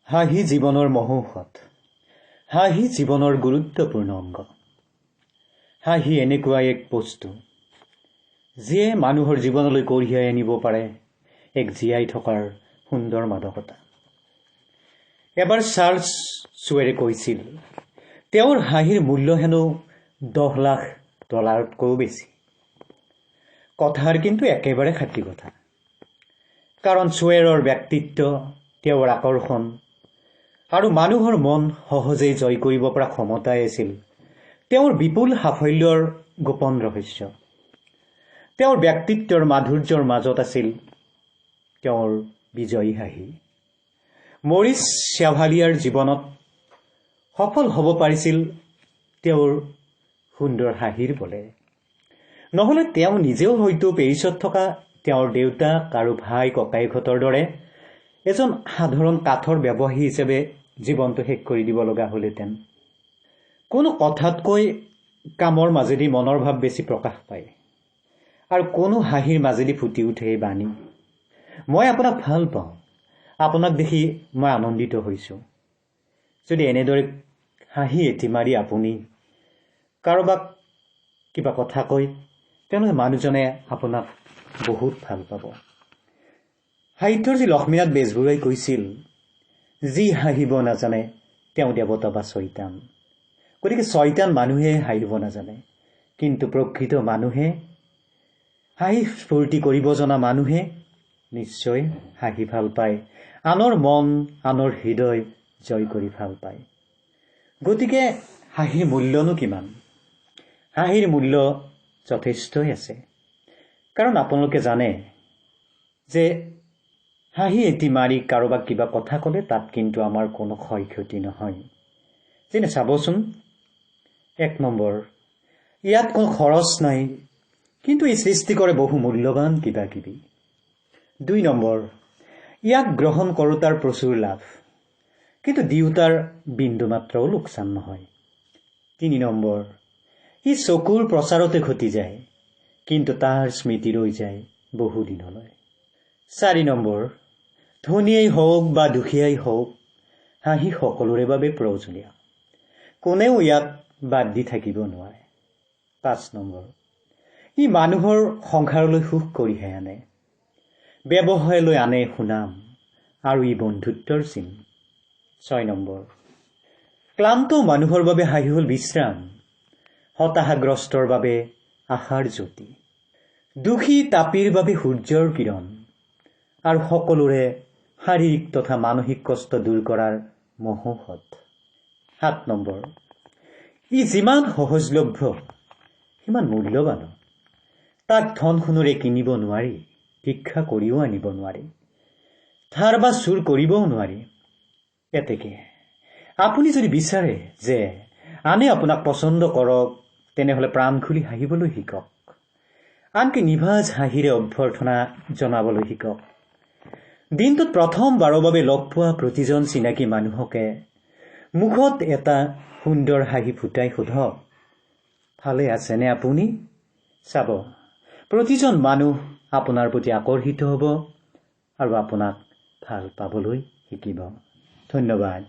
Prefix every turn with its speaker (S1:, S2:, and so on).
S1: হাঁহি জীৱনৰ মহৌষধ। হাঁহি জীৱনৰ গুৰুত্বপূৰ্ণ অংগ। হাঁহি এনেকুৱা এক বস্তু যিয়ে মানুহৰ জীৱনলৈ কঢ়িয়াই আনিব পাৰে এক জীয়াই থকাৰ সুন্দৰ মাদকতা। এবাৰ চাৰ্লছ চুৱেৰে কৈছিল, তেওঁৰ হাঁহিৰ মূল্য হেনো $10,00,000তকৈও বেছি। কথাৰ কিন্তু একেবাৰে খাটি কথা। কাৰণ চুৱেৰৰ ব্যক্তিত্ব, তেওঁৰ আকৰ্ষণ আৰু মানুহৰ মন সহজেই জয় কৰিব পৰা ক্ষমতাই আছিল তেওঁৰ বিপুল সাফল্যৰ গোপন ৰহস্য। তেওঁৰ ব্যক্তিত্বৰ মাধুৰ্যৰ মাজত আছিল তেওঁৰ বিজয়ী হাঁহি। মৰিচ শ্যাভালিয়াৰ জীৱনত সফল হ'ব পাৰিছিল তেওঁৰ সুন্দৰ হাঁহিৰ বলে। নহ'লে তেওঁ নিজেও হয়তো পেৰিছত থকা তেওঁৰ দেউতাক আৰু ভাই ককাইহঁতৰ দৰে এজন সাধাৰণ কাঠৰ ব্যৱসায়ী হিচাপে জীৱনটো শেষ কৰি দিব লগা হ'লহেঁতেন। কোনো কথাতকৈ কামৰ মাজেদি মনৰ ভাৱ বেছি প্ৰকাশ পায় আৰু কোনো হাঁহিৰ মাজেদি ফুটি উঠে এই বাণী, মই আপোনাক ভাল পাওঁ, আপোনাক দেখি মই আনন্দিত হৈছোঁ। যদি এনেদৰে হাঁহি এটি মাৰি আপুনি কাৰোবাক কিবা কথা কয়, তেনেহ'লে মানুহজনে আপোনাক বহুত ভাল পাব। সাহিত্যৰ লক্ষ্মীনাথ বেজবৰুৱাই কৈছিল, যি হাঁহিব নাজানে তেওঁ দেৱতা বা ছয়তান। গতিকে ছয়তান মানুহে হাঁহিব নাজানে, কিন্তু প্ৰকৃত মানুহে, হাঁহি ফূৰ্তি কৰিব জনা মানুহে নিশ্চয় হাঁহি ভাল পায়, আনৰ মন আনৰ হৃদয় জয় কৰি ভাল পায়। গতিকে হাঁহিৰ মূল্যনো কিমান? হাঁহিৰ মূল্য যথেষ্টই আছে। কাৰণ আপোনালোকে জানে যে হাঁহি এটি মাৰি কাৰোবাক কিবা কথা ক'লে তাত কিন্তু আমাৰ কোনো ক্ষয় ক্ষতি নহয়। যেনে চাবচোন, 1 নম্বৰ, ইয়াত কোনো খৰচ নাই, কিন্তু ই সৃষ্টি কৰে বহু মূল্যৱান কিবা কিবি। 2 নম্বৰ, ইয়াক গ্ৰহণ কৰোঁতাৰ প্ৰচুৰ লাভ, কিন্তু দিওঁতাৰ বিন্দুমাত্ৰও লোকচান নহয়। 3 নম্বৰ, ই চকুৰ প্ৰচাৰতে ঘটি যায়, কিন্তু তাৰ স্মৃতি ৰৈ যায় বহু দিনলৈ। 4 নম্বৰ, ধনীয়েই হওক বা দুখীয়াই হওক, হাঁহি সকলোৰে বাবে প্ৰয়োজনীয়, কোনেও ইয়াক বাদ দি থাকিব নোৱাৰে। 5 নম্বৰ, ই মানুহৰ সংসাৰলৈ সুখ কঢ়িয়াই আনে, ব্যৱসায়লৈ আনে সুনাম, আৰু ই বন্ধুত্বৰ চিন। 6 নম্বৰ, ক্লান্ত মানুহৰ বাবে হাঁহি হ'ল বিশ্ৰাম, হতাশাগ্ৰস্তৰ বাবে আশাৰ জ্যোতি, দুখী তাপিৰ বাবে সূৰ্যৰ কিৰণ, আৰু সকলোৰে শাৰীৰিক তথা মানসিক কষ্ট দূৰ কৰাৰ মহৌষধ। 7 নম্বৰ, ই যিমান সহজলভ্য সিমান মূল্যৱান। তাক ধন সোণেৰে কিনিব নোৱাৰি, ভিক্ষা কৰিও আনিব নোৱাৰি, ধাৰ বা চুৰ কৰিবও নোৱাৰি। এতেকে আপুনি যদি বিচাৰে যে আনে আপোনাক পচন্দ কৰক, তেনেহ'লে প্ৰাণ খুলি হাঁহিবলৈ শিকক, আনকি নিভাঁজ হাঁহিৰে অভ্যৰ্থনা জনাবলৈ শিকক। দিনটোত প্ৰথমবাৰৰ বাবে লগ পোৱা প্ৰতিজন চিনাকি মানুহকে মুখত এটা সুন্দৰ হাঁহি ফুটাই সোধক, ভালে আছেনে আপুনি? চাব, প্ৰতিজন মানুহ আপোনাৰ প্ৰতি আকৰ্ষিত হ'ব আৰু আপোনাক ভাল পাবলৈ শিকিব। ধন্যবাদ।